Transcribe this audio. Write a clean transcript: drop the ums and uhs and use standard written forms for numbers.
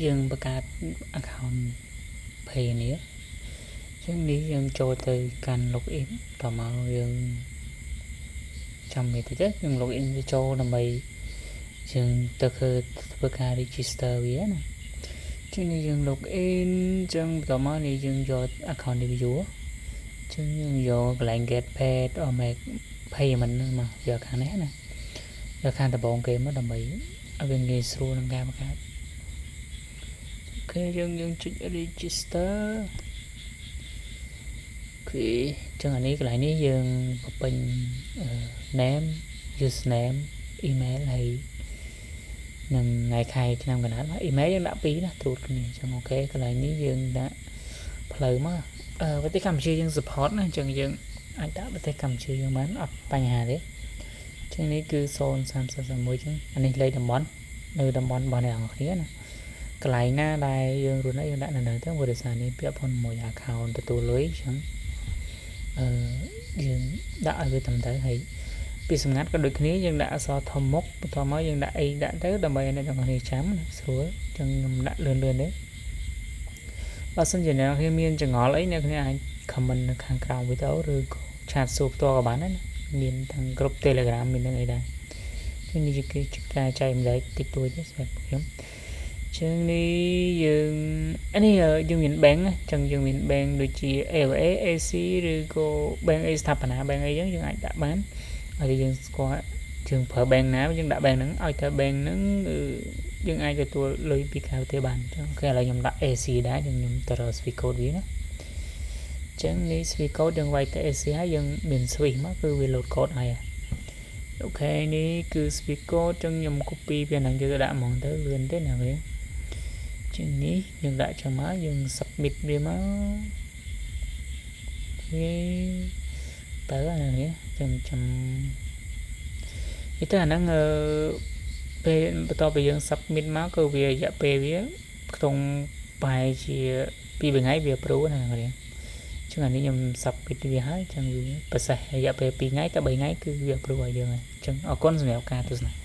dương bạc cát account pay này chẳng đi dương cho từ can login tò mò dương trong này thì chắc dương login cho là mày dương từ khi bạc cát register vậy nè chứ này dương login chẳng tò mò này dương cho account đi view chứ dương cho lại get paid or make payment mà giờ khả nét nè giờ khả tập bọn game nó đầm bỉ ở bên nghe xu năng cao cả ok dương chỉnh register thì chẳng hạnนี้cái lại ní dương bên name username email hay nâng ngày khai cho năm cái nào email dương đã bí nè tụt này chẳng ok cái lại ní dương đã play mà với cái cầm chưa dương support nè chẳng dương anh đã với cái cầm chưa dương bán ở bài nhà đấy chẳngนี้คือโซน331ចឹងអានេះលេខតំបន់នៅតំបន់របស់អ្នកនរគ្នាណាកន្លែងណាដែលយើងរស់នៅយើងដាក់នៅទៅបរិษัทនេះពាក់ព័ន្ធមួយ account ទទួលលុយចឹងយើងដាក់ឲ្យវាត្រឹមត្រូវហើយពីសម្ងាត់ក៏ដូចគ្នាយើងដាក់អក្សរធំមុខបន្តមកយើងដាក់អីដាក់ទៅដើម្បីឲ្យអ្នកនរគ្នាចាំស្រួលចឹងខ្ញុំដាក់លឿនទេបើសិនជាអ្នកនរគ្នាមានចង្អល់អីអ្នកគ្នាអាច comment នៅខាងក្រោមវីដេអូឬក៏ chat សួរផ្ទាល់ក៏បានដែរណាមានទាំងក្រុម Telegram មាននឹងអីដែរចឹងនេះគឺការចែកម្លែកតិចតួចទេសម្រាប់ខ្ញុំចឹងនេះយើងនេះយើងមាន bank ចឹងយើងមាន bank ដូចជា AOA AC ឬក៏ bank អីស្ថាបនា bank អីចឹងយើងអាចដាក់បានហើយយើងស្គាល់យើងប្រើ bank ណាយើងដាក់ bank ហ្នឹងឲ្យតែ bank ហ្នឹងយើងអាចទទួលលុយពីក្រៅទៅបានចឹងគេឥឡូវខ្ញុំដាក់ AC ដែរខ្ញុំទៅរក Swift code វាណាចឹងនេះ Swift code យើងវាយទៅ AC ហើយយើងមាន Swift មកគឺវា load code ហើយអូខេនេះគឺ Swift code ចឹងខ្ញុំ copy ពីហ្នឹងយើងដាក់ហ្មងទៅលឿនទេណាវាចឹងនេះយើងដាក់ចាំមកយើង submit វាមកវាទៅអានេះចឹងចាំទៅអាហ្នឹងពេលបន្ទាប់ពីយើង submit មកគឺវារយៈពេលវាក្នុងបែរជា2ថ្ងៃវា approve ណាគេចឹងអានេះខ្ញុំ submit វាហើយចឹងវាប្រសិទ្ធរយៈពេល2ថ្ងៃទៅ3ថ្ងៃគឺវា approve ឲ្យយើងហើយចឹងអរគុណសម្រាប់ការទស្សនា